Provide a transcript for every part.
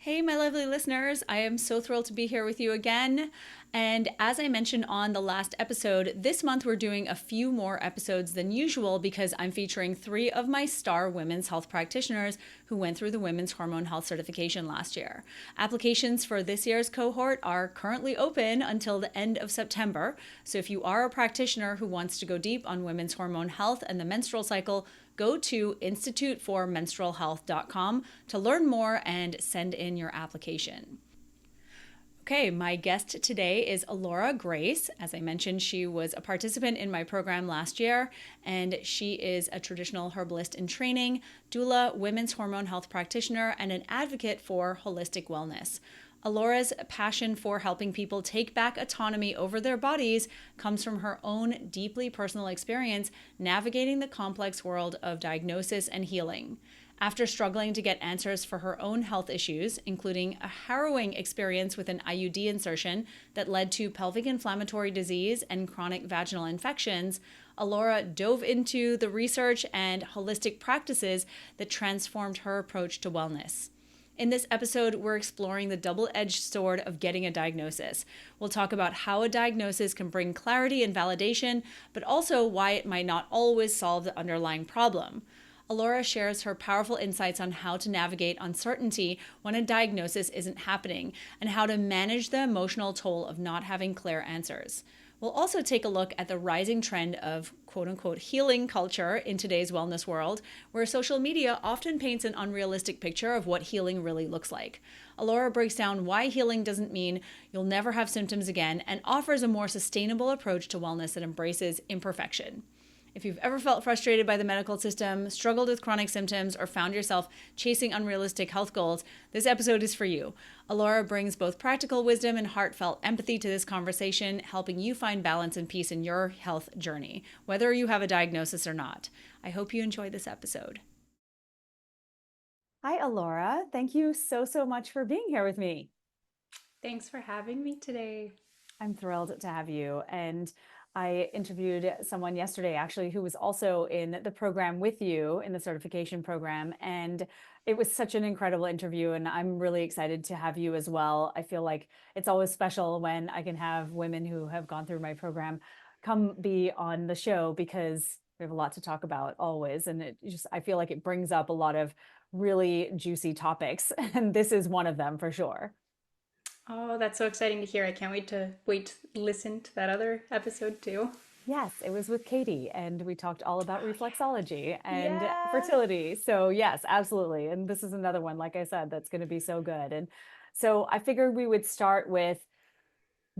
Hey, my lovely listeners. I am so thrilled to be here with you again. And as I mentioned on the last episode, this month we're doing a few more episodes than usual because I'm featuring three of my star women's health practitioners who went through the Women's Hormone Health Certification last year. Applications for this year's cohort are currently open until the end of September. So if you are a practitioner who wants to go deep on women's hormone health and the menstrual cycle, go to instituteformenstrualhealth.com to learn more and send in your application. Okay, my guest today is Alaura Grace. As I mentioned, she was a participant in my program last year, and she is a traditional herbalist in training, doula, women's hormone health practitioner, and an advocate for holistic wellness. Alaura's passion for helping people take back autonomy over their bodies comes from her own deeply personal experience navigating the complex world of diagnosis and healing. After struggling to get answers for her own health issues, including a harrowing experience with an IUD insertion that led to pelvic inflammatory disease and chronic vaginal infections, Alaura dove into the research and holistic practices that transformed her approach to wellness. In this episode, we're exploring the double-edged sword of getting a diagnosis. We'll talk about how a diagnosis can bring clarity and validation, but also why it might not always solve the underlying problem. Alaura shares her powerful insights on how to navigate uncertainty when a diagnosis isn't happening and how to manage the emotional toll of not having clear answers. We'll also take a look at the rising trend of quote unquote healing culture in today's wellness world, where social media often paints an unrealistic picture of what healing really looks like. Alaura breaks down why healing doesn't mean you'll never have symptoms again and offers a more sustainable approach to wellness that embraces imperfection. If you've ever felt frustrated by the medical system, struggled with chronic symptoms, or found yourself chasing unrealistic health goals, this episode is for you. Alaura brings both practical wisdom and heartfelt empathy to this conversation, helping you find balance and peace in your health journey, whether you have a diagnosis or not. I hope you enjoy this episode. Hi, Alaura. Thank you so much for being here with me. Thanks for having me today. I'm thrilled to have you. And I interviewed someone yesterday actually who was also in the program with you in the certification program. And it was such an incredible interview. And I'm really excited to have you as well. I feel like it's always special when I can have women who have gone through my program come be on the show because we have a lot to talk about always. And I feel like it brings up a lot of really juicy topics. And this is one of them for sure. Oh, that's so exciting to hear. I can't wait to listen to that other episode too. Yes, it was with Katie, and we talked all about Oh reflexology yeah. and Yeah. fertility. So, yes, absolutely. And this is another one, like I said, that's going to be so good. And so, I figured we would start with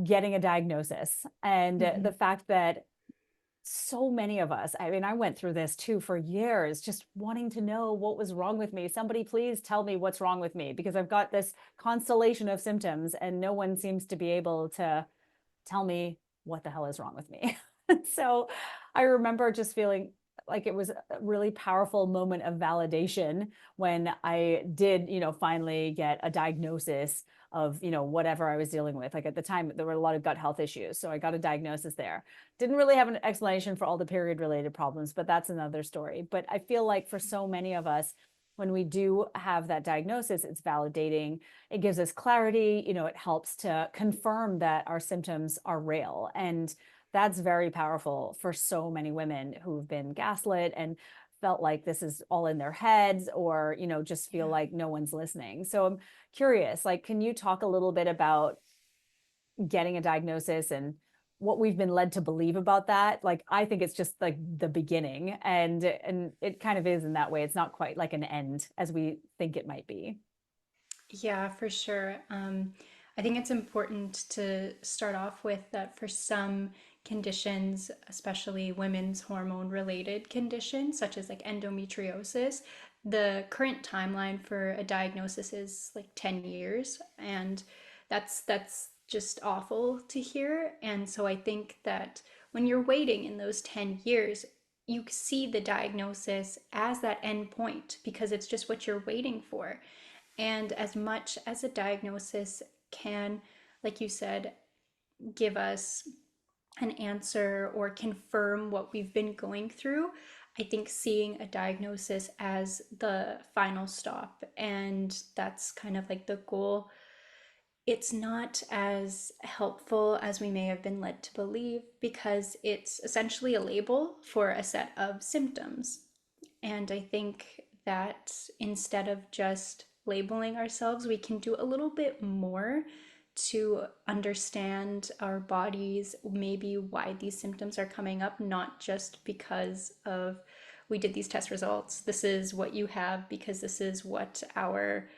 getting a diagnosis and the Mhm. fact that so many of us, I mean, I went through this too for years, just wanting to know what was wrong with me. Somebody please tell me what's wrong with me because I've got this constellation of symptoms and no one seems to be able to tell me what the hell is wrong with me. So I remember just feeling like it was a really powerful moment of validation when I did, finally get a diagnosis of, whatever I was dealing with. Like at the time, there were a lot of gut health issues. So I got a diagnosis there. Didn't really have an explanation for all the period related problems, but that's another story. But I feel like for so many of us, when we do have that diagnosis, it's validating. It gives us clarity. It helps to confirm that our symptoms are real. And that's very powerful for so many women who've been gaslit and felt like this is all in their heads or, just feel Yeah. like no one's listening. So I'm curious, like, can you talk a little bit about getting a diagnosis and what we've been led to believe about that? Like, I think it's just like the beginning and it kind of is in that way. It's not quite like an end as we think it might be. Yeah, for sure. I think it's important to start off with that for some conditions, especially women's hormone related conditions, such as like endometriosis, the current timeline for a diagnosis is like 10 years. And that's just awful to hear. And so I think that when you're waiting in those 10 years, you see the diagnosis as that end point because it's just what you're waiting for. And as much as a diagnosis can, like you said, give us an answer or confirm what we've been going through, I think seeing a diagnosis as the final stop, and that's kind of like the goal, it's not as helpful as we may have been led to believe because it's essentially a label for a set of symptoms. And I think that instead of just labeling ourselves, we can do a little bit more to understand our bodies, maybe why these symptoms are coming up, not just because of we did these test results. This is what you have because this is what our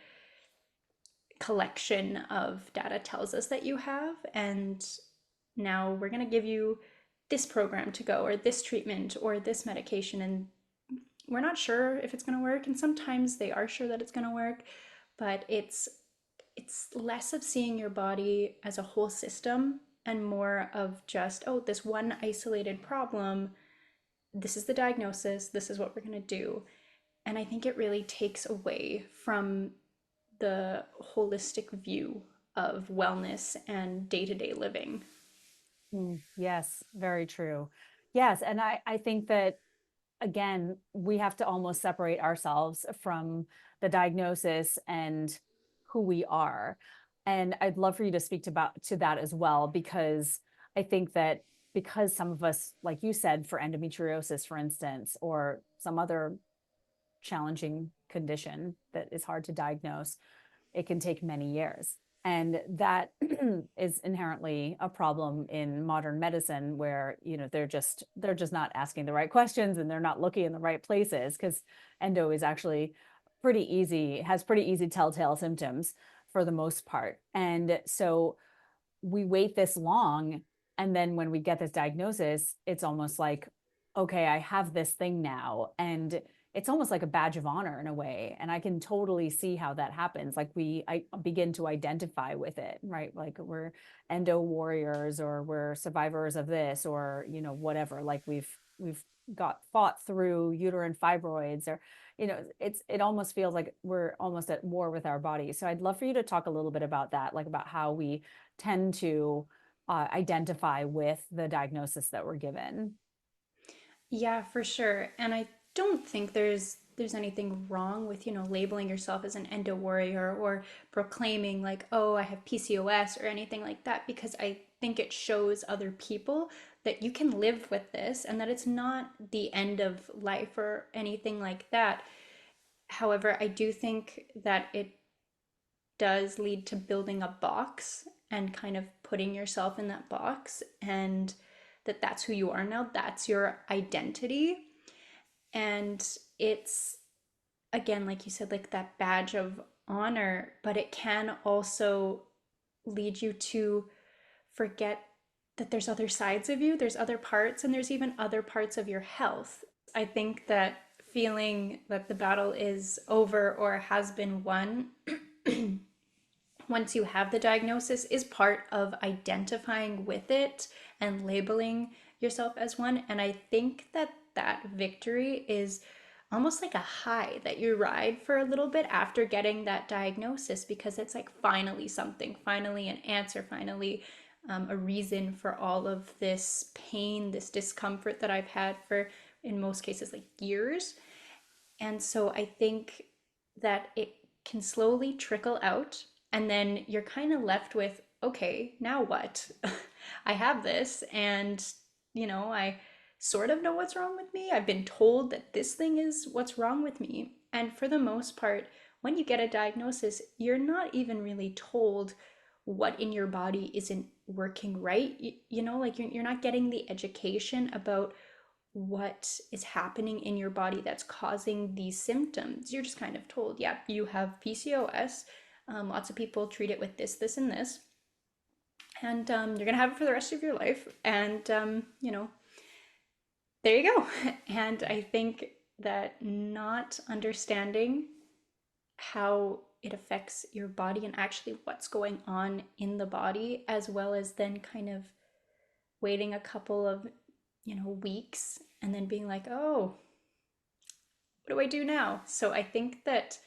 collection of data tells us that you have. And now we're going to give you this program to go, or this treatment, or this medication. And we're not sure if it's going to work. And sometimes they are sure that it's going to work, but it's less of seeing your body as a whole system and more of just, oh, this one isolated problem. This is the diagnosis. This is what we're going to do. And I think it really takes away from the holistic view of wellness and day-to-day living. Yes, very true. Yes. And I think that, again, we have to almost separate ourselves from the diagnosis and who we are. And I'd love for you to speak to that as well, because I think that because some of us, like you said, for endometriosis, for instance, or some other challenging condition that is hard to diagnose, it can take many years. And that is inherently a problem in modern medicine where, they're just not asking the right questions and they're not looking in the right places, because endo is actually has pretty easy telltale symptoms for the most part. And so we wait this long, and then when we get this diagnosis, it's almost like, okay, I have this thing now, and it's almost like a badge of honor in a way. And I can totally see how that happens. Like I begin to identify with it, right? Like we're endo warriors, or we're survivors of this, or whatever. Like we've got fought through uterine fibroids, or it almost feels like we're almost at war with our body. So I'd love for you to talk a little bit about that, like about how we tend to identify with the diagnosis that we're given. Yeah, for sure. And I don't think there's anything wrong with, labeling yourself as an endo warrior or proclaiming like, "Oh, I have PCOS" or anything like that, because I think it shows other people that you can live with this and that it's not the end of life or anything like that. However, I do think that it does lead to building a box and kind of putting yourself in that box, and that's who you are now, that's your identity. And it's, again, like you said, like that badge of honor, but it can also lead you to forget that there's other sides of you, there's other parts, and there's even other parts of your health. I think that feeling that the battle is over or has been won once you have the diagnosis is part of identifying with it and labeling yourself as one. And I think that that victory is almost like a high that you ride for a little bit after getting that diagnosis, because it's like finally something, finally an answer, finally a reason for all of this pain, this discomfort that I've had for, in most cases, like years. And so I think that it can slowly trickle out, and then you're kind of left with, okay, now what? I have this, and I sort of know what's wrong with me. I've been told that this thing is what's wrong with me. And for the most part, when you get a diagnosis, you're not even really told what in your body isn't working right. Like you're not getting the education about what is happening in your body that's causing these symptoms. You're just kind of told, yeah, you have PCOS. Lots of people treat it with this, this, and this. And you're going to have it for the rest of your life. And, there you go. And I think that not understanding how it affects your body and actually what's going on in the body, as well as then kind of waiting a couple of, weeks and then being like, oh, what do I do now? So I think that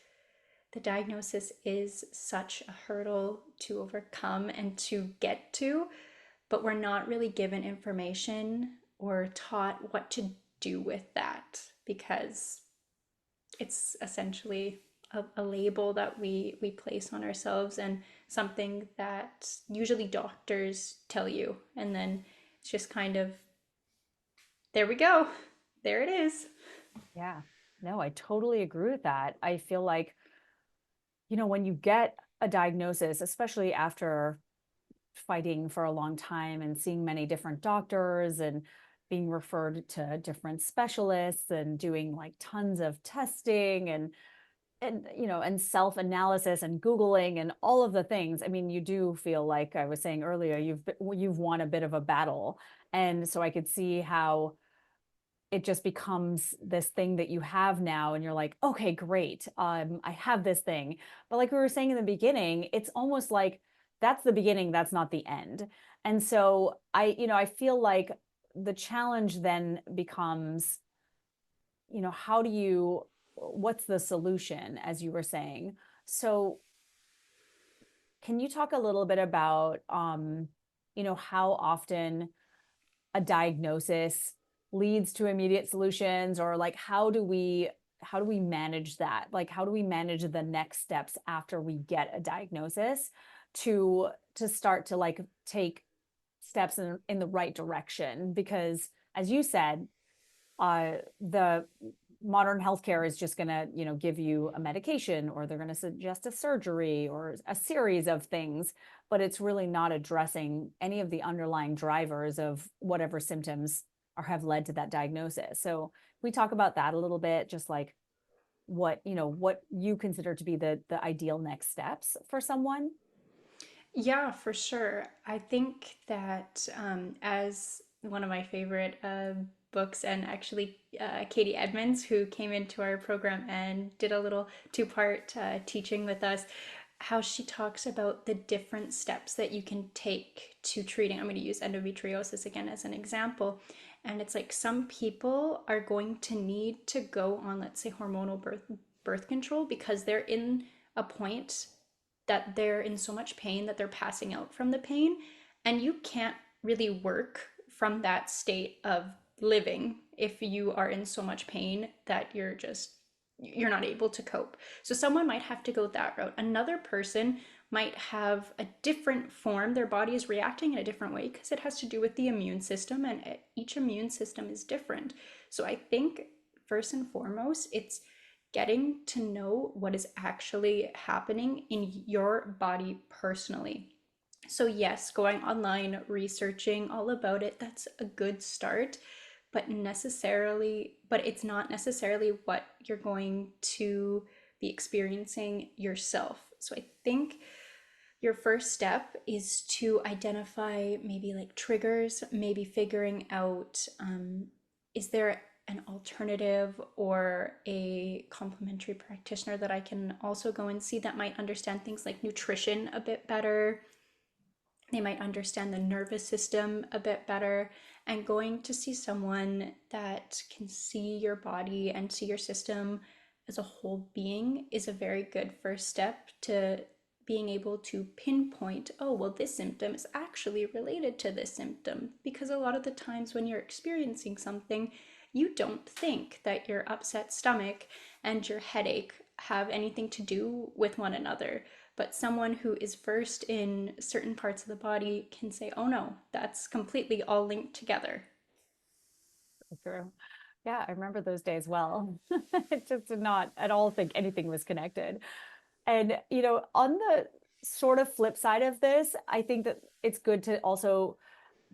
the diagnosis is such a hurdle to overcome and to get to, but we're not really given information or taught what to do with that. because it's essentially a label that we place on ourselves, and something that usually doctors tell you, and then it's just kind of, there we go, there it is. Yeah. No, I totally agree with that. I feel like, when you get a diagnosis, especially after fighting for a long time and seeing many different doctors and being referred to different specialists and doing like tons of testing and self-analysis and Googling and all of the things. I mean, you do feel like I was saying earlier, you've won a bit of a battle. And so I could see how it just becomes this thing that you have now, and you're like, okay, great, I have this thing. But like we were saying in the beginning, it's almost like that's the beginning, that's not the end. And so I feel like the challenge then becomes, how do you what's the solution, as you were saying? So can you talk a little bit about how often a diagnosis leads to immediate solutions, or like how do we manage that? Like how do we manage the next steps after we get a diagnosis to start to like take steps in the right direction? Because as you said, the modern healthcare is just going to give you a medication, or they're going to suggest a surgery or a series of things, but it's really not addressing any of the underlying drivers of whatever symptoms have led to that diagnosis. So we talk about that a little bit, just like what you consider to be the ideal next steps for someone. Yeah, for sure. I think that as one of my favorite books, and actually Katie Edmonds, who came into our program and did a little two-part teaching with us, how she talks about the different steps that you can take to treating. I'm going to use endometriosis again as an example. And it's like some people are going to need to go on, let's say, hormonal birth control because they're in a point that they're in so much pain that they're passing out from the pain. And you can't really work from that state of living if you are in so much pain that you're not able to cope. So someone might have to go that route. Another person might have a different form. Their body is reacting in a different way because it has to do with the immune system, and each immune system is different. So I think first and foremost, it's getting to know what is actually happening in your body personally. So, yes, going online, researching all about it, that's a good start, but it's not necessarily what you're going to be experiencing yourself. So, I think your first step is to identify maybe like triggers, maybe figuring out is there an alternative or a complementary practitioner that I can also go and see that might understand things like nutrition a bit better. They might understand the nervous system a bit better. And going to see someone that can see your body and see your system as a whole being is a very good first step to being able to pinpoint, oh, well, this symptom is actually related to this symptom. Because a lot of the times when you're experiencing something, you don't think that your upset stomach and your headache have anything to do with one another. But someone who is versed in certain parts of the body can say, oh no, that's completely all linked together. True. Yeah, I remember those days well. It just did not at all think anything was connected. And, on the sort of flip side of this, I think that it's good to also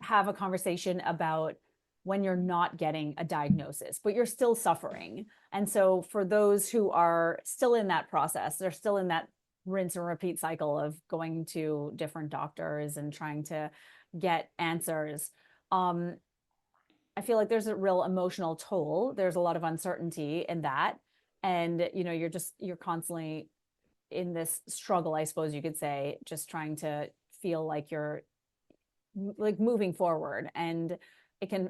have a conversation about when you're not getting a diagnosis, but you're still suffering. And so for those who are still in that process, they're still in that rinse and repeat cycle of going to different doctors and trying to get answers. Um, I feel like there's a real emotional toll. There's a lot of uncertainty in that. And, you're constantly in this struggle, I suppose you could say, just trying to feel like you're like moving forward. And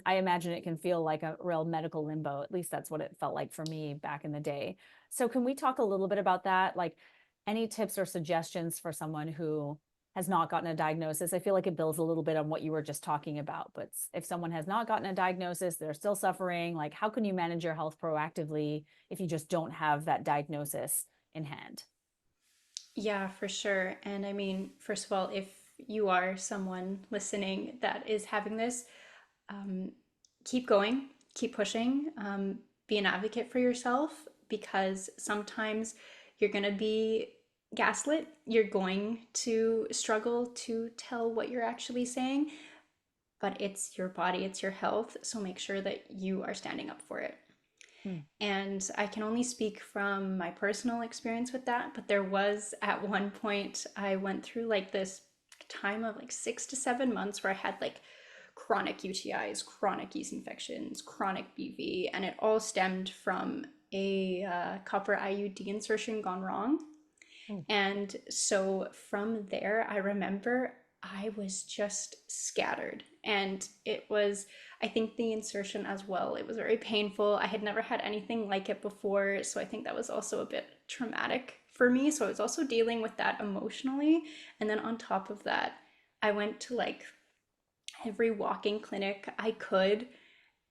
I imagine it can feel like a real medical limbo. At least that's what it felt like for me back in the day. So can we talk a little bit about that? Like any tips or suggestions for someone who has not gotten a diagnosis, I feel like it builds a little bit on what you were just talking about. But if someone has not gotten a diagnosis, they're still suffering, like how can you manage your health proactively if you just don't have that diagnosis in hand? Yeah, for sure. And I mean, first of all, if you are someone listening that is having this, um, keep going, keep pushing, be an advocate for yourself because sometimes you're going to be gaslit. You're going to struggle to tell what you're actually saying, but it's your body, it's your health. So make sure that you are standing up for it. Hmm. And I can only speak from my personal experience with that, but there was at one point I went through like this time of like 6 to 7 months where I had like chronic UTIs, chronic yeast infections, chronic BV, and it all stemmed from a copper IUD insertion gone wrong. Oh. And so from there, I remember I was just scattered. And it was, I think, the insertion as well. It was very painful. I had never had anything like it before. So I think that was also a bit traumatic for me. So I was also dealing with that emotionally. And then on top of that, I went to like every walk-in clinic I could,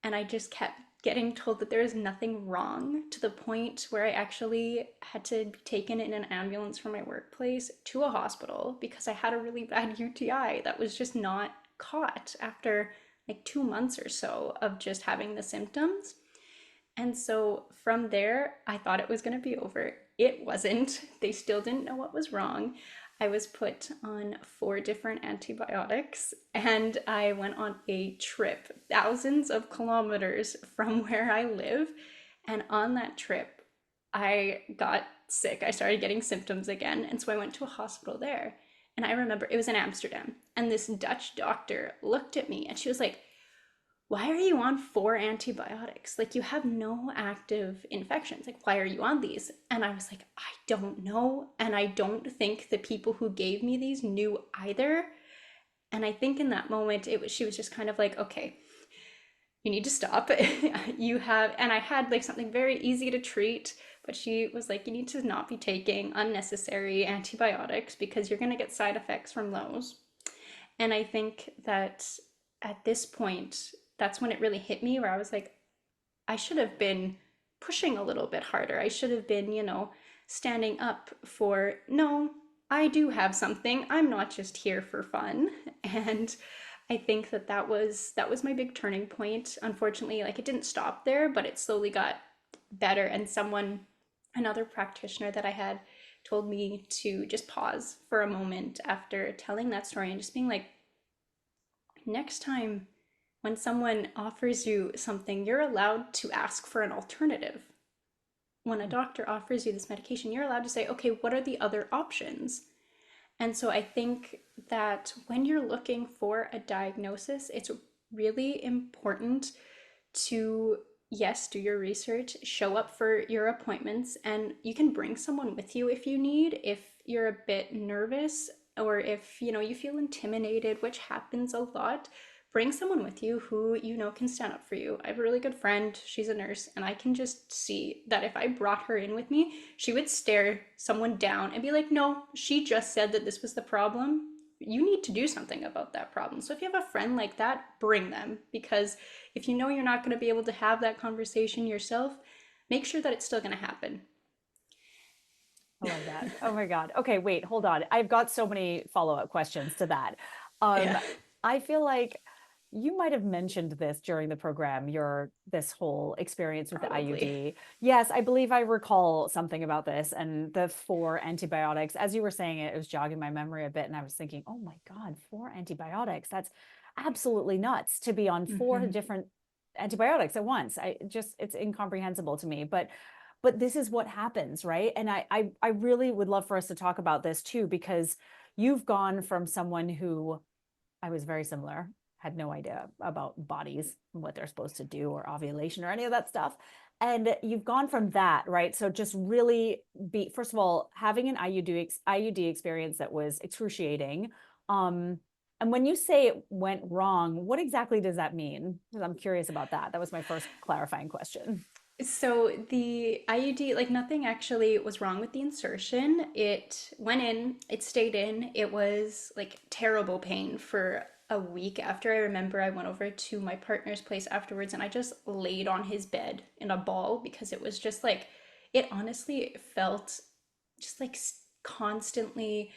and I just kept getting told that there is nothing wrong to the point where I actually had to be taken in an ambulance from my workplace to a hospital because I had a really bad UTI that was just not caught after like 2 months or so of just having the symptoms. And so from there, I thought it was going to be over. It wasn't. They still didn't know what was wrong. I was put on 4 different antibiotics and I went on a trip, thousands of kilometers from where I live. And on that trip, I got sick. I started getting symptoms again. And so I went to a hospital there. And I remember it was in Amsterdam. And this Dutch doctor looked at me and she was like, why are you on 4 antibiotics? Like, you have no active infections. Like, why are you on these? And I was like, I don't know. And I don't think the people who gave me these knew either. And I think in that moment, she was just kind of like, okay, you need to stop. You have, and I had like something very easy to treat, but she was like, you need to not be taking unnecessary antibiotics because you're going to get side effects from those. And I think that at this point, that's when it really hit me where I was like, I should have been pushing a little bit harder. I should have been, standing up for, no, I do have something. I'm not just here for fun. And I think that was my big turning point. Unfortunately, like it didn't stop there, but it slowly got better. And another practitioner that I had told me to just pause for a moment after telling that story and just being like, next time when someone offers you something, you're allowed to ask for an alternative. When a doctor offers you this medication, you're allowed to say, okay, what are the other options? And so I think that when you're looking for a diagnosis, it's really important to, yes, do your research, show up for your appointments, and you can bring someone with you if you need, if you're a bit nervous or if you feel intimidated, which happens a lot. Bring someone with you who can stand up for you. I have a really good friend, she's a nurse, and I can just see that if I brought her in with me, she would stare someone down and be like, no, she just said that this was the problem. You need to do something about that problem. So if you have a friend like that, bring them, because if you know you're not going to be able to have that conversation yourself, make sure that it's still going to happen. I love that. Oh my God. Okay, wait, hold on. I've got so many follow-up questions to that. Um, Yeah, I feel like you might have mentioned this during the program, this whole experience with the probably. IUD. Yes, I believe I recall something about this and the 4 antibiotics. As you were saying it, it was jogging my memory a bit, and I was thinking, oh my God, 4 antibiotics. That's absolutely nuts to be on four Mm-hmm. different antibiotics at once. It's incomprehensible to me. But this is what happens, right? And I really would love for us to talk about this too, because you've gone from someone who, I was very similar, had no idea about bodies and what they're supposed to do or ovulation or any of that stuff. And you've gone from that, right? So just really first of all, having an IUD experience that was excruciating. Um, and when you say it went wrong, what exactly does that mean? Because I'm curious about that. That was my first clarifying question. So the IUD, like nothing actually was wrong with the insertion. It went in, it stayed in. It was like terrible pain for a week after. I remember I went over to my partner's place afterwards and I just laid on his bed in a ball because it was just like, it honestly felt just like constantly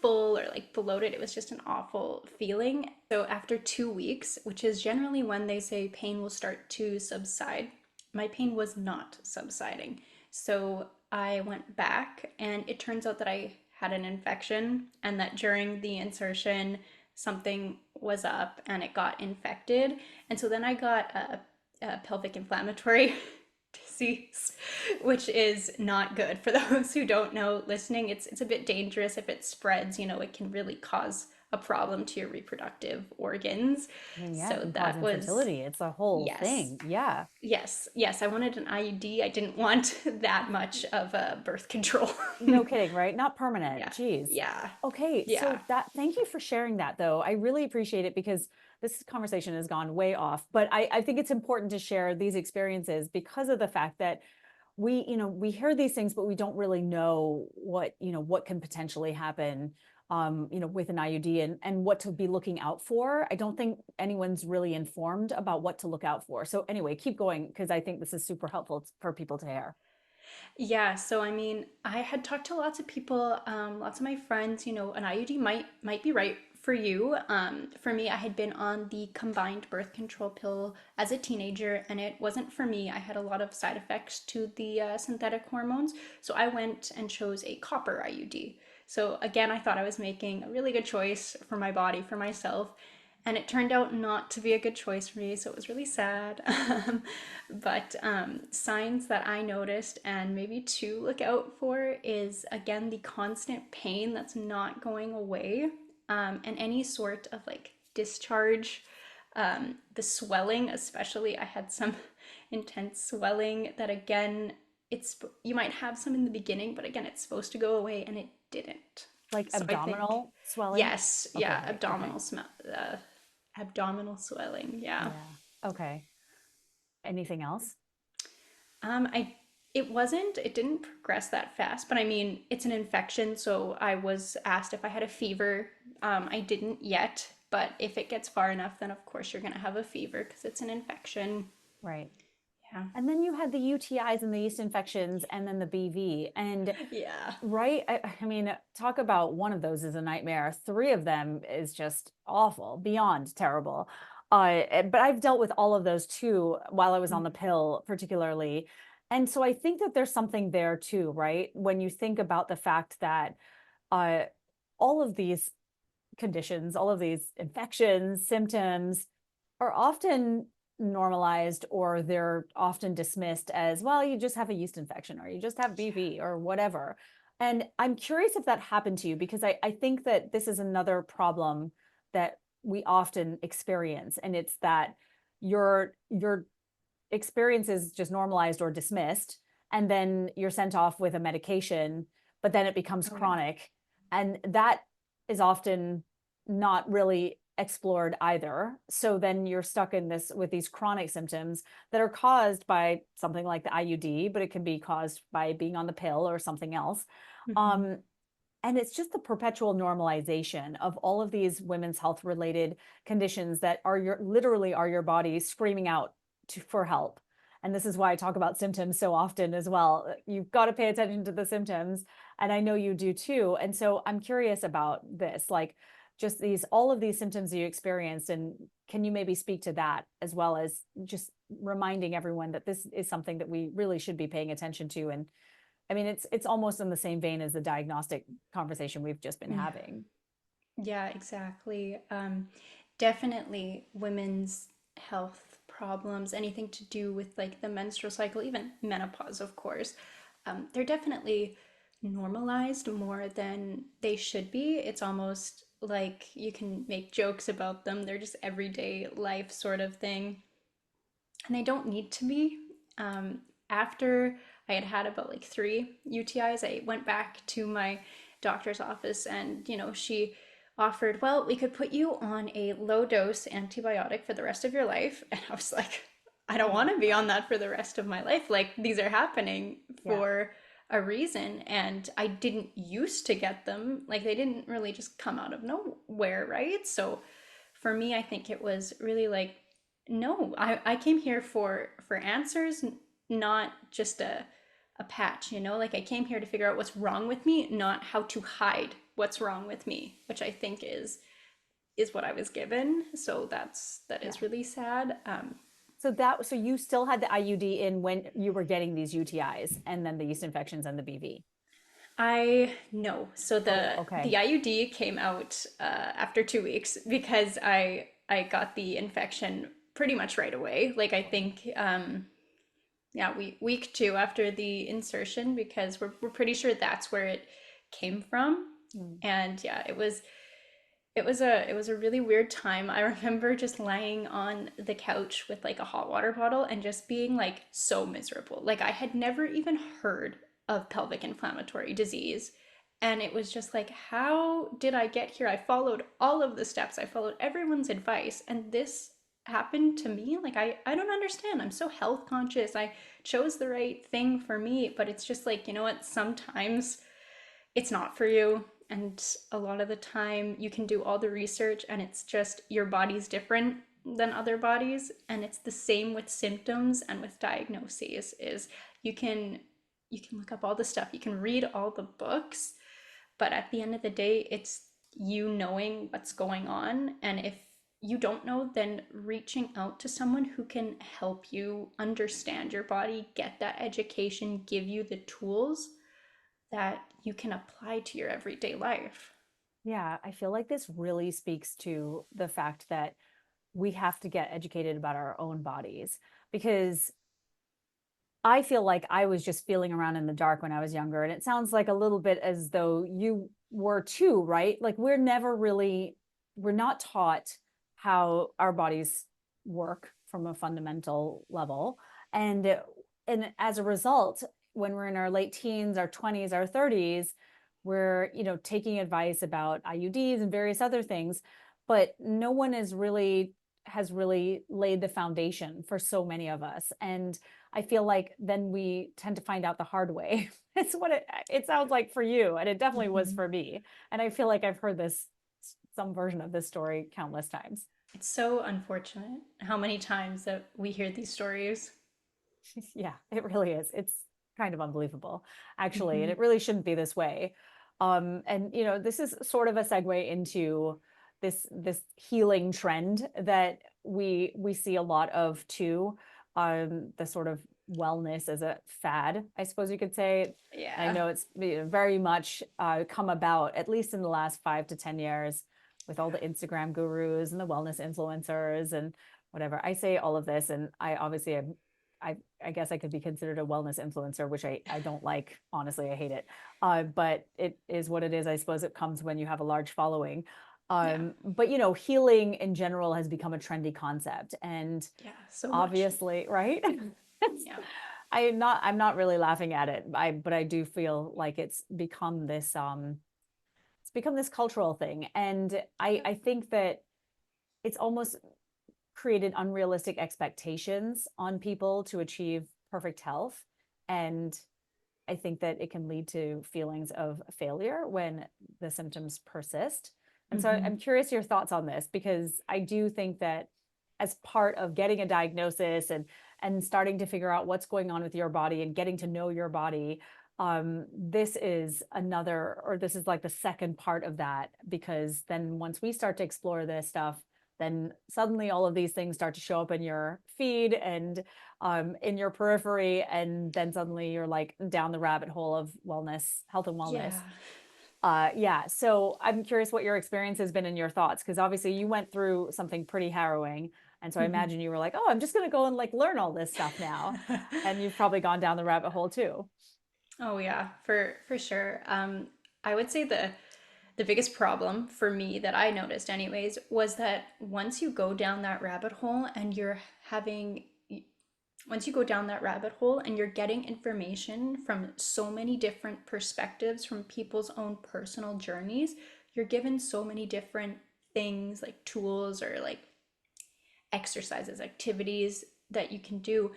full or like bloated. It was just an awful feeling. So after 2 weeks, which is generally when they say pain will start to subside, my pain was not subsiding. So I went back and it turns out that I had an infection and that during the insertion, something was up and it got infected. And so then I got a pelvic inflammatory disease, which is not good. For those who don't know listening, it's a bit dangerous if it spreads, it can really cause a problem to your reproductive organs. I mean, yeah, it So can cause that was, infertility. It's a whole yes. thing. Yeah. Yes, yes, I wanted an IUD. I didn't want that much of a birth control. No kidding, right? Not permanent. Yeah, Jeez. yeah, Okay, yeah. so thank you for sharing that though. I really appreciate it because this conversation has gone way off, but I think it's important to share these experiences because of the fact that we hear these things, but we don't really know what can potentially happen, with an IUD and what to be looking out for. I don't think anyone's really informed about what to look out for. So anyway, keep going because I think this is super helpful for people to hear. Yeah, so I mean, I had talked to lots of people, lots of my friends, an IUD might be right for you. For me, I had been on the combined birth control pill as a teenager, and it wasn't for me. I had a lot of side effects to the synthetic hormones, so I went and chose a copper IUD. So again, I thought I was making a really good choice for my body, for myself, and it turned out not to be a good choice for me, so it was really sad. But signs that I noticed and maybe to look out for is again the constant pain that's not going away, and any sort of like discharge. The swelling, especially, I had some intense swelling that again, it's you might have some in the beginning, but again, it's supposed to go away and it didn't. Like So I think abdominal swelling. yes, yeah, Okay, okay. abdominal swelling, yeah. Yeah. Okay. Anything else? I it didn't progress that fast, but I mean, it's an infection, so I was asked if I had a fever. I didn't yet, but if it gets far enough, then of course you're gonna have a fever because it's an infection. Right. Yeah. And then you had the UTIs and the yeast infections and then the BV. And Yeah. right, I mean, talk about one of those is a nightmare. Three of them is just awful, beyond terrible. But I've dealt with all of those too while I was on the Mhm. pill, particularly. And so I think that there's something there too, right? When you think about the fact that uh, all of these conditions, all of these infections, symptoms are often normalized or they're often dismissed as, well, you just have a yeast infection or you just have BV or whatever. And I'm curious if that happened to you because I think that this is another problem that we often experience. And it's that your experience is just normalized or dismissed, and then you're sent off with a medication, but then it becomes Oh yeah. chronic. And that is often not really explored either. So then you're stuck in this with these chronic symptoms that are caused by something like the IUD, but it can be caused by being on the pill or something else. Hmm. Um, and it's just the perpetual normalization of all of these women's health related conditions that are literally are your body screaming out for help. And this is why I talk about symptoms so often as well. You've got to pay attention to the symptoms. And I know you do too. And so I'm curious about this, like just all of these symptoms you experienced. And can you maybe speak to that as well as just reminding everyone that this is something that we really should be paying attention to? And I mean, it's almost in the same vein as the diagnostic conversation we've just been Yeah. having. Yeah, exactly. Definitely women's health problems, anything to do with like the menstrual cycle, even menopause, of course, they're definitely normalized more than they should be. It's almost like you can make jokes about them. They're just everyday life sort of thing. And they don't need to be. After I had had about like three UTIs, I went back to my doctor's office and, she offered, well, we could put you on a low dose antibiotic for the rest of your life. And I was like, I don't want to be on that for the rest of my life. Like these are happening Yeah. for a reason, and I didn't used to get them. Like they didn't really just come out of nowhere, right? So for me, I think it was really like, no, I came here for answers, not just a patch, you know? Like I came here to figure out what's wrong with me, not how to hide what's wrong with me, which I think is what I was given. So that Yeah. is really sad. So you still had the IUD in when you were getting these UTIs and then the yeast infections and the BV. I know. So Oh, the okay. IUD came out after 2 weeks because I got the infection pretty much right away. Like I think yeah, week two after the insertion, because we're pretty sure that's where it came from. Mm. And yeah, it was a really weird time. I remember just lying on the couch with like a hot water bottle and just being like so miserable. Like I had never even heard of pelvic inflammatory disease. And it was just like, how did I get here? I followed all of the steps. I followed everyone's advice, and this happened to me. Like I don't understand. I'm so health conscious. I chose the right thing for me, but it's just like, you know what? Sometimes it's not for you. And a lot of the time, you can do all the research, and it's just your body's different than other bodies. And it's the same with symptoms and with diagnoses. Is you can you can look up all the stuff, you can read all the books, but at the end of the day, it's you knowing what's going on. And if you don't know, then reaching out to someone who can help you understand your body, get that education, give you the tools that you can apply to your everyday life. Yeah, I feel like this really speaks to the fact that we have to get educated about our own bodies because I feel like I was just feeling around in the dark when I was younger. And it sounds like a little bit as though you were too, right? Like we're not taught how our bodies work from a fundamental level. And and as a result, when we're in our late teens, our 20s, our 30s, we're, taking advice about IUDs and various other things, but no one has really laid the foundation for so many of us. And I feel like then we tend to find out the hard way. It's what it sounds like for you, and it definitely was Mm-hmm. for me. And I feel like I've heard this some version of this story countless times. It's so unfortunate how many times that we hear these stories. Yeah, it really is. It's kind of unbelievable, actually, and Mm-hmm. it really shouldn't be this way. And this is sort of a segue into this healing trend that we see a lot of too. The sort of wellness as a fad, I suppose you could say. I Yeah. know it's very much come about, at least in the last 5 to 10 years, with all the Instagram gurus and the wellness influencers and whatever. I say all of this, and I obviously am I guess I could be considered a wellness influencer, which I don't like. Honestly, I hate it. But it is what it is. I suppose it comes when you have a large following. Yeah. But healing in general has become a trendy concept, and Yeah. So much. obviously, right? Yeah. I'm not really laughing at it. But I do feel like it's become this cultural thing, and I think that it's almost created unrealistic expectations on people to achieve perfect health. And I think that it can lead to feelings of failure when the symptoms persist. And so Mm-hmm. I'm curious your thoughts on this, because I do think that as part of getting a diagnosis and starting to figure out what's going on with your body and getting to know your body, this is like the second part of that, because then once we start to explore this stuff, then suddenly all of these things start to show up in your feed and in your periphery, and then suddenly you're like down the rabbit hole of wellness, health and wellness. Yeah. Yeah, so I'm curious what your experience has been and your thoughts, because obviously you went through something pretty harrowing, and so I Mm-hmm. imagine you were like, oh, I'm just going to go and like learn all this stuff now, and you've probably gone down the rabbit hole too. Oh yeah, for sure. I would say the biggest problem for me that I noticed anyways was that once you go down that rabbit hole and you're having once you go down that rabbit hole and you're getting information from so many different perspectives from people's own personal journeys, you're given so many different things like tools or like exercises, activities that you can do.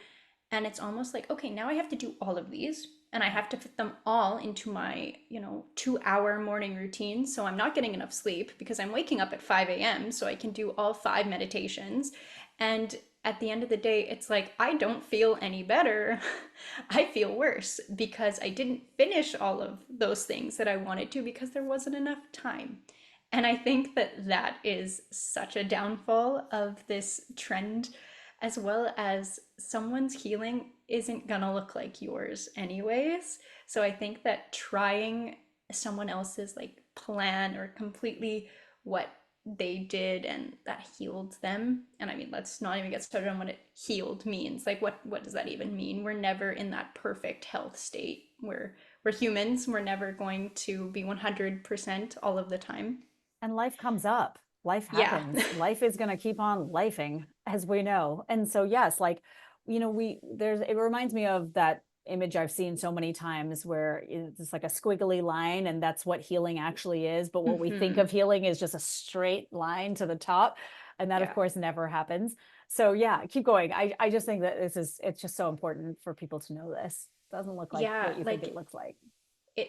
And it's almost like, okay, now I have to do all of these and I have to fit them all into my, 2-hour morning routine. So I'm not getting enough sleep because I'm waking up at 5 a.m. so I can do all 5 meditations. And at the end of the day, it's like, I don't feel any better. I feel worse because I didn't finish all of those things that I wanted to because there wasn't enough time. And I think that that is such a downfall of this trend, as well as someone's healing isn't gonna look like yours anyways. So I think that trying someone else's like plan or completely what they did and that healed them. And I mean, let's not even get started on what it healed means. Like what does that even mean? We're never in that perfect health state. We're humans. We're never going to be 100% all of the time. And life comes up. Life Yeah. happens. Life is going to keep on lifing, as we know. And so, yes, like, it reminds me of that image I've seen so many times where it's like a squiggly line, and that's what healing actually is. But what we think Mm-hmm. of healing is just a straight line to the top. And that, of Yeah. course, never happens. So, yeah, keep going. I just think that it's just so important for people to know this. It doesn't look like Yeah, what you think like it looks like.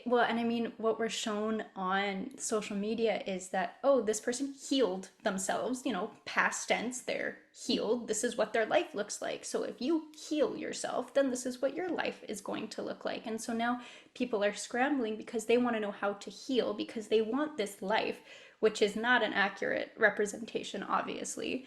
well, and I mean, what we're shown on social media is that, oh, this person healed themselves, past tense, they're healed. This is what their life looks like. So if you heal yourself, then this is what your life is going to look like. And so now people are scrambling because they want to know how to heal because they want this life, which is not an accurate representation, obviously.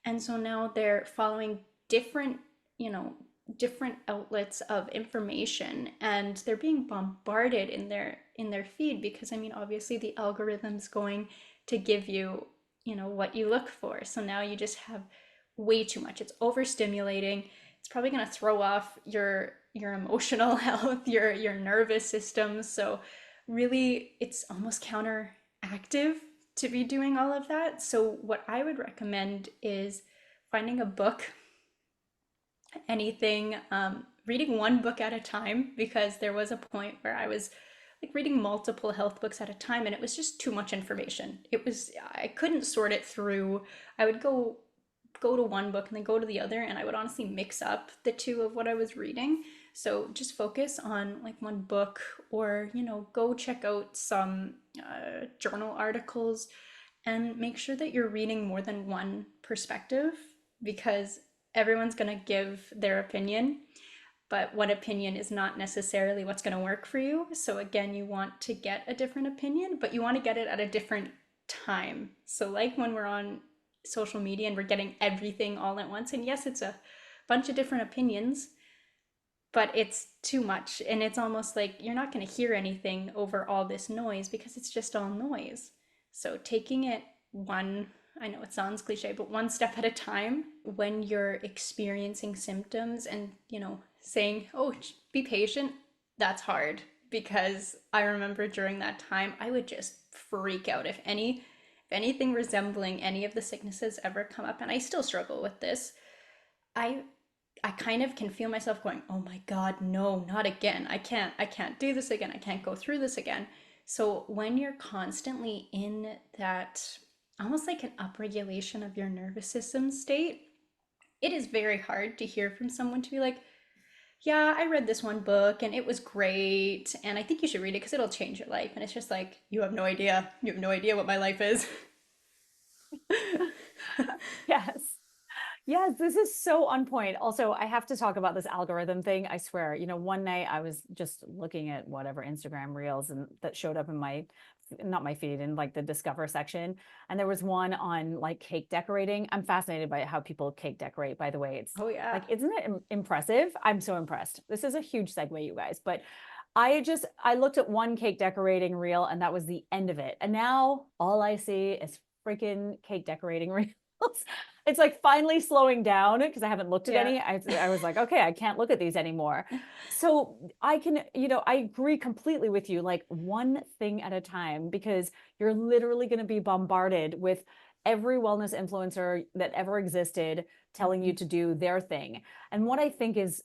And so now they're following different, you know, different outlets of information, and they're being bombarded in their feed because I mean obviously the algorithm's going to give you, what you look for. So now you just have way too much. It's overstimulating. It's probably going to throw off your emotional health, your nervous system. So really it's almost counteractive to be doing all of that. So what I would recommend is finding a book, anything, reading one book at a time, because there was a point where I was like reading multiple health books at a time and it was just too much information. I couldn't sort it through. I would go to one book and then go to the other, and I would honestly mix up the two of what I was reading. So just focus on like one book, or go check out some journal articles, and make sure that you're reading more than one perspective, because everyone's going to give their opinion, but one opinion is not necessarily what's going to work for you. So again, you want to get a different opinion, but you want to get it at a different time. So like when we're on social media and we're getting everything all at once, and yes, it's a bunch of different opinions, but it's too much, and it's almost like you're not going to hear anything over all this noise because it's just all noise. So taking it one, I know it sounds cliche, but one step at a time when you're experiencing symptoms, and saying, oh, be patient, that's hard. Because I remember during that time I would just freak out if anything resembling any of the sicknesses ever come up, and I still struggle with this. I i kind of can feel myself going, oh my god, no, not again. I can't do this again. I can't go through this again. So when you're constantly in that almost like an upregulation of your nervous system state, it is very hard to hear from someone to be like, yeah, I read this one book and it was great and I think you should read it because it'll change your life. And it's just like, you have no idea. You have no idea what my life is. Yes. Yes, this is so on point. Also, I have to talk about this algorithm thing. I swear, one night I was just looking at whatever Instagram reels and that showed up in not my feed, in like the discover section. And there was one on like cake decorating. I'm fascinated by how people cake decorate, by the way. It's Oh, yeah. like, isn't it impressive? I'm so impressed. This is a huge segue, you guys. But I looked at one cake decorating reel and that was the end of it. And now all I see is freaking cake decorating reels. It's like finally slowing down because I haven't looked at Yeah. any. I was like, okay, I can't look at these anymore. So I agree completely with you, like one thing at a time, because you're literally going to be bombarded with every wellness influencer that ever existed telling you to do their thing. And what I think is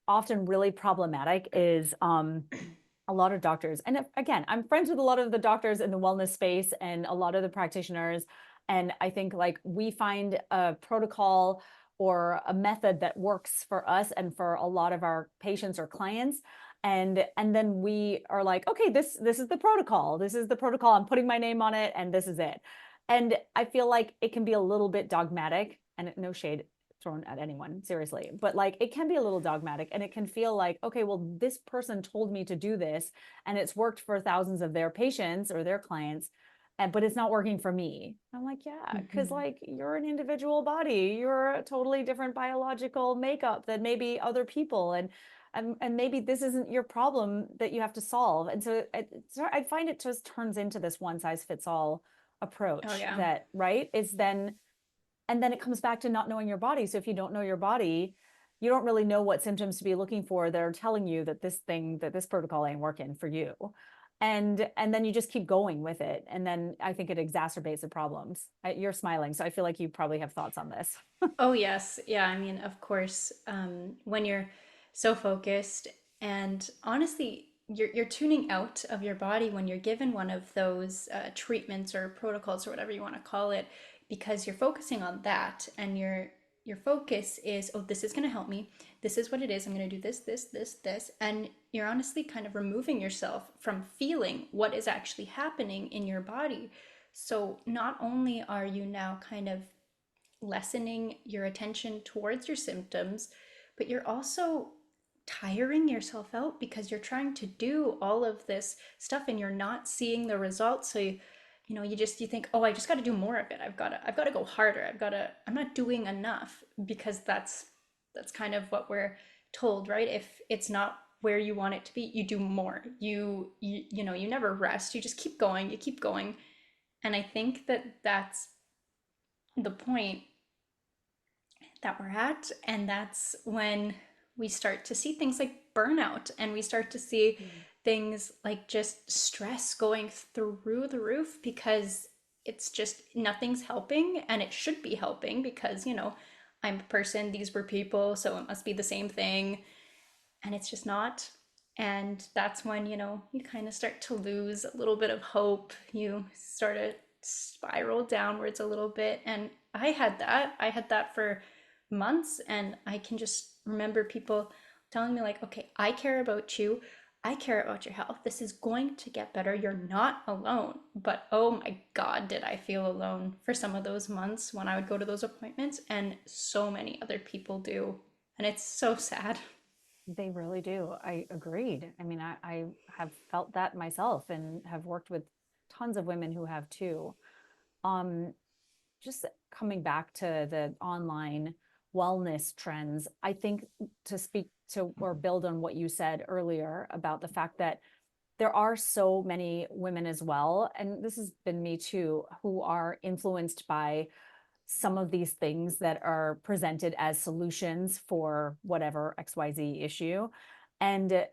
often really problematic is a lot of doctors. And again, I'm friends with a lot of the doctors in the wellness space and a lot of the practitioners. And I think like we find a protocol or a method that works for us and for a lot of our patients or clients. And then we are like, okay, this is the protocol. This is the protocol. I'm putting my name on it, and this is it. And I feel like it can be a little bit dogmatic, and no shade thrown at anyone, seriously, but like it can be a little dogmatic, and it can feel like, okay, well, this person told me to do this, and it's worked for thousands of their patients or their clients, but it's not working for me. I'm like, yeah, because Mhm. like you're an individual body, you're a totally different biological makeup than maybe other people, and maybe this isn't your problem that you have to solve. And so I find it just turns into this one size fits all Oh approach yeah. that, right, is then, and then it comes back to not knowing your body. So if you don't know your body, you don't really know what symptoms to be looking for that are telling you that this protocol ain't working for you. And then you just keep going with it. And then I think it exacerbates the problems. You're smiling, so I feel like you probably have thoughts on this. Oh yes. Yeah, I mean, of course, when you're so focused and honestly, you're tuning out of your body when you're given one of those treatments or protocols or whatever you want to call it, because you're focusing on that, and your focus is, oh, this is going to help me. This is what it is. I'm going to do this, this, and you're honestly kind of removing yourself from feeling what is actually happening in your body. So not only are you now kind of lessening your attention towards your symptoms, but you're also tiring yourself out because you're trying to do all of this stuff and you're not seeing the results. So you think, oh, I just got to do more of it. I've got to go harder. I'm not doing enough, because that's kind of what we're told, right? If it's not where you want it to be, you do more. You never rest. You just keep going. You keep going. And I think that that's the point that we're at. And that's when we start to see things like burnout, and we start to see things like just stress going through the roof, because it's just nothing's helping, and it should be helping because, I'm a person, these were people, so it must be the same thing. And it's just not. And that's when, you kind of start to lose a little bit of hope. You start to spiral downwards a little bit. And I had that for months. And I can just remember people telling me, like, okay, I care about you. I care about your health. This is going to get better. You're not alone. But oh my God, did I feel alone for some of those months when I would go to those appointments. And so many other people do. And it's so sad. They really do. I agreed. I mean, I have felt that myself and have worked with tons of women who have too. Um, just coming back to the online wellness trends, I think, to speak to or build on what you said earlier about the fact that there are so many women as well, and this has been me too, who are influenced by some of these things that are presented as solutions for whatever XYZ issue. And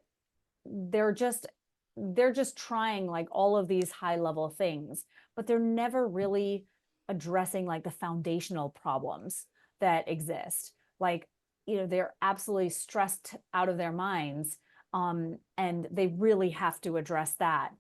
they're just they're just trying like all of these high level things, but they're never really addressing like the foundational problems that exist. Like, they're absolutely stressed out of their minds, and they really have to address that.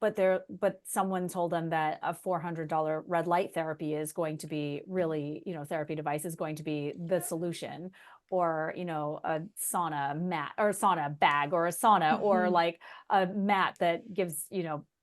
But someone told them that a $400 red light therapy is going to be really, therapy device is going to be the solution, or a sauna mat or sauna bag, or a sauna, or Mhm. like a mat that gives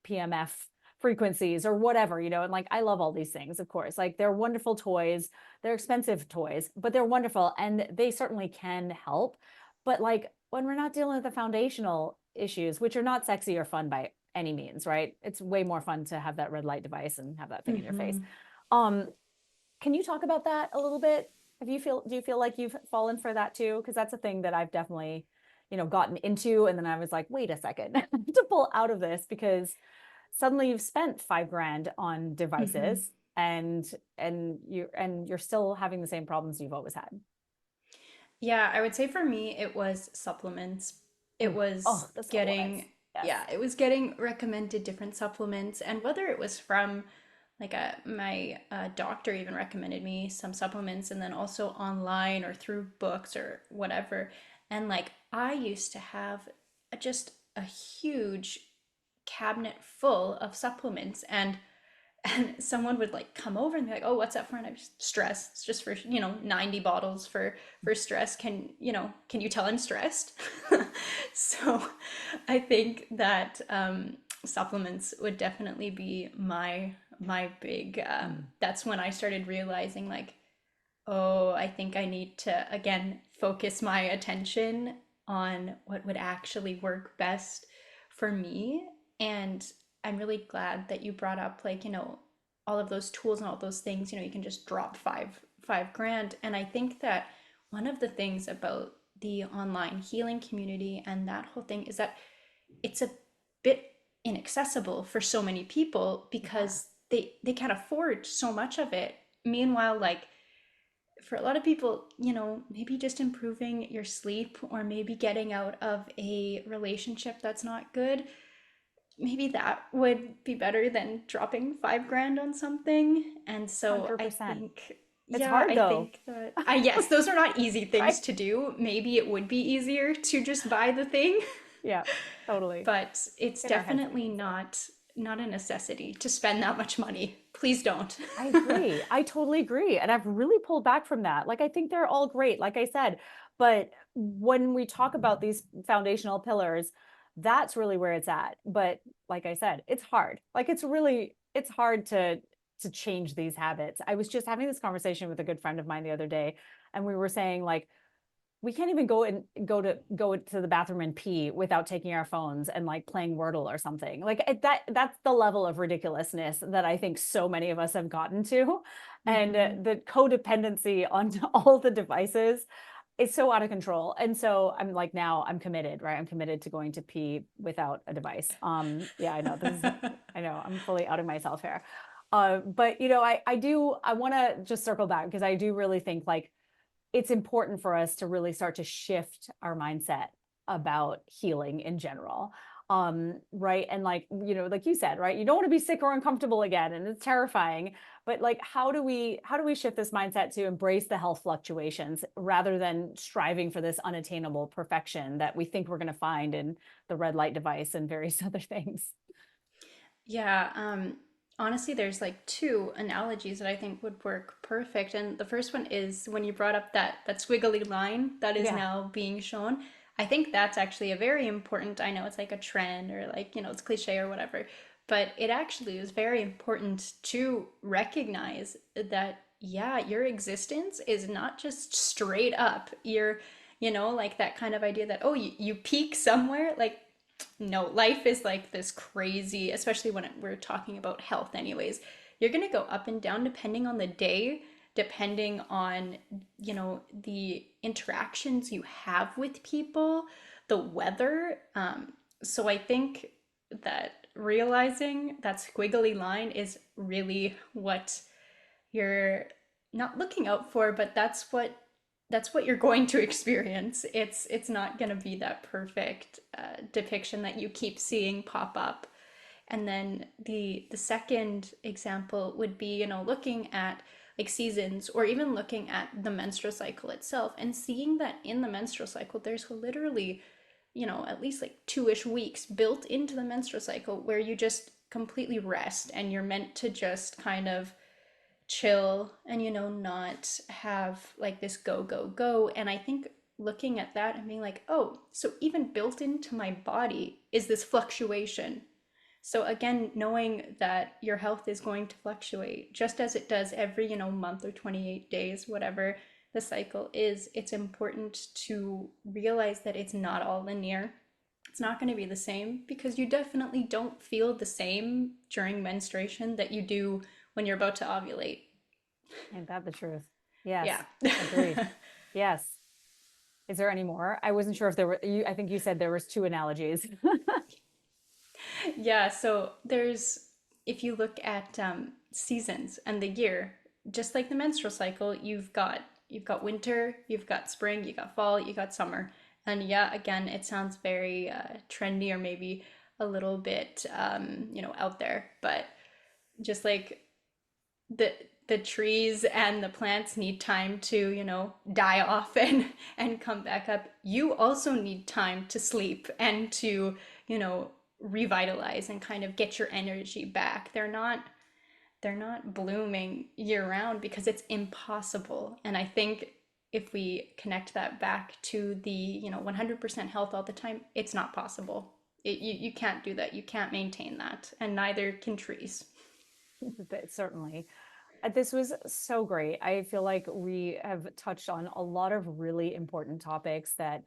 PMF frequencies or whatever, and like I love all these things, of course, like they're wonderful toys, they're expensive toys, but they're wonderful and they certainly can help. But like when we're not dealing with the foundational issues, which are not sexy or fun by any means, right? It's way more fun to have that red light device and have that thing in your face. Mhm. um can you talk about that a little bit? Do you feel like you've fallen for that too? Because that's a thing that I've definitely, gotten into. And then I was like, wait a second, to pull out of this, because suddenly you've spent 5 grand on Mhm. devices, and you're still having the same problems you've always had. Yeah, I would say for me it was supplements. It Ooh, was oh, the supplements. getting, Yes. yeah, it was getting recommended different supplements, and whether it was from like my doctor even recommended me some supplements, and then also online or through books or whatever. And like I used to have just a huge cabinet full of supplements, and and someone would like come over and be like, oh, what's that for? And I'm just stress. It's just for, 90 bottles for stress. Can you tell I'm stressed? So I think that supplements would definitely be my big that's when I started realizing like, oh, I think I need to again focus my attention on what would actually work best for me. And I'm really glad that you brought up like, all of those tools and all those things, you can just drop five grand. And I think that one of the things about the online healing community and that whole thing is that it's a bit inaccessible for so many people because they can't afford so much of it. Meanwhile, like for a lot of people, maybe just improving your sleep or maybe getting out of a relationship that's not good, maybe that would be better than dropping 5 grand on something. And so I 100%. think, It's yeah, hard I though, think that, yes, those are not easy things right? to do. Maybe it would be easier to just buy the thing, Yeah, totally. but it's In our heads, definitely anyway. So. not a necessity to spend that much money. Please don't. I agree. I totally agree. And I've really pulled back from that. Like, I think they're all great, like I said. But when we talk about these foundational pillars, that's really where it's at. But like I said, it's hard. Like it's hard to change these habits. I was just having this conversation with a good friend of mine the other day, and we were saying like we can't even go to the bathroom and pee without taking our phones and like playing Wordle or something. Like that's the level of ridiculousness that I think so many of us have gotten to. And Hmm. the codependency on all the devices is so out of control. And so I'm like, now I'm committed, right? I'm committed to going to pee without a device. Yeah, I know I know I'm fully outing myself here. But I want to just circle back because I do really think like it's important for us to really start to shift our mindset about healing in general. Right. And like, like you said, right, you don't want to be sick or uncomfortable again, and it's terrifying. But like, how do we shift this mindset to embrace the health fluctuations rather than striving for this unattainable perfection that we think we're going to find in the red light device and various other things? Yeah, honestly, there's like two analogies that I think would work perfect. And the first one is when you brought up that squiggly line that is Yeah. now being shown. I think that's actually a very important, I know it's like a trend or like, it's cliche or whatever, but it actually is very important to recognize that, yeah, your existence is not just straight up. Like that kind of idea that, oh, you peak somewhere, like no, life is like this crazy, especially when we're talking about health, anyways. You're going to go up and down depending on the day, depending on, the interactions you have with people, the weather. So I think that realizing that squiggly line is really what you're not looking out for, but that's what you're going to experience. It's not going to be that perfect depiction that you keep seeing pop up. And then the second example would be, looking at like seasons or even looking at the menstrual cycle itself and seeing that in the menstrual cycle there's literally, at least like 2-ish weeks built into the menstrual cycle where you just completely rest and you're meant to just kind of chill and not have like this go go go. And I think looking at that and being like, oh, so even built into my body is this fluctuation. So again, knowing that your health is going to fluctuate just as it does every month or 28 days, whatever the cycle is, it's important to realize that it's not all linear. It's not going to be the same because you definitely don't feel the same during menstruation that you do when you're about to ovulate. Ain't that the truth? Yes. Yeah. Agreed. Yes. Is there any more? I wasn't sure if there were, I think you said there was two analogies. Yeah, so if you look at seasons and the year, just like the menstrual cycle, you've got winter, you've got spring, you got fall, you got summer. And yeah, again, it sounds very trendy or maybe a little bit out there, but just like the the trees and the plants need time to die off and come back up, you also need time to sleep and to revitalize and kind of get your energy back. They're not they're not blooming year round because it's impossible. And I think if we connect that back to the 100% health all the time, it's not possible. You can't do that. You can't maintain that, and neither can trees. Certainly. This was so great. I feel like we have touched on a lot of really important topics that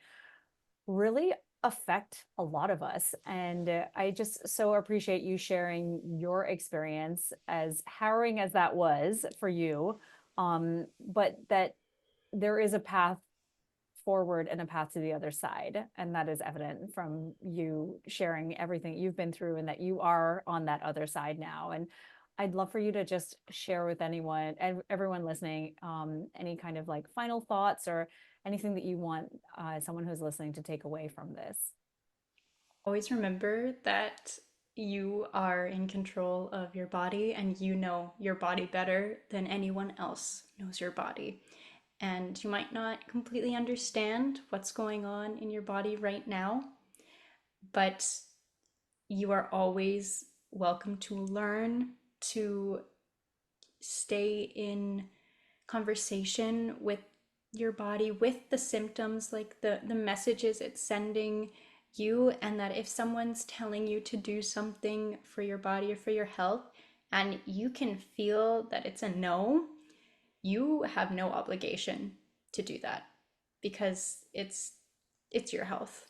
really affect a lot of us. And I just so appreciate you sharing your experience, as harrowing as that was for you, but that there is a path forward and a path to the other side. And that is evident from you sharing everything you've been through, and that you are on that other side now. And I'd love for you to just share with anyone and everyone listening, any kind of like final thoughts or anything that you want someone who's listening to take away from this. Always remember that you are in control of your body, and you know your body better than anyone else knows your body. And you might not completely understand what's going on in your body right now, but you are always welcome to learn, to stay in conversation with your body, with the symptoms, like the messages it's sending you. And that if someone's telling you to do something for your body or for your health, and you can feel that it's a no, you have no obligation to do that, because it's your health.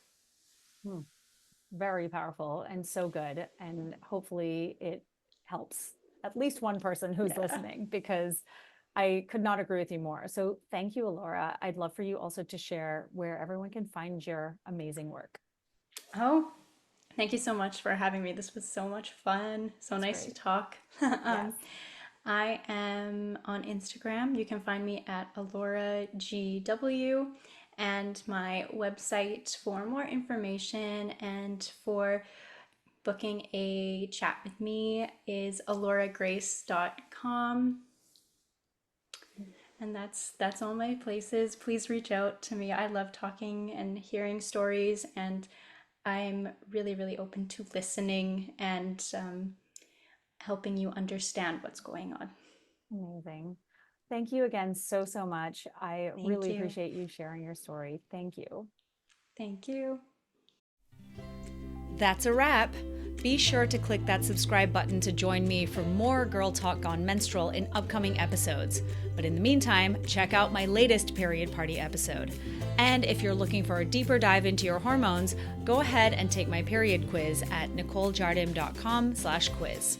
Very powerful and so good. And hopefully it helps at least one person who's listening, because I could not agree with you more. So thank you, Alaura. I'd love for you also to share where everyone can find your amazing work. Oh, thank you so much for having me. This was so much fun. So nice to talk. Yes. I am on Instagram. You can find me at Alaura GW, and my website for more information and for booking a chat with me is alauragrace.com. And that's all my places. Please reach out to me. I love talking and hearing stories, and I'm really, really open to listening and helping you understand what's going on. Amazing. Thank you again so much. I really appreciate you sharing your story. Thank you. Thank you. That's a wrap. Be sure to click that subscribe button to join me for more Girl Talk Gone Menstrual in upcoming episodes. But in the meantime, check out my latest Period Party episode. And if you're looking for a deeper dive into your hormones, go ahead and take my period quiz at nicolejardim.com/quiz.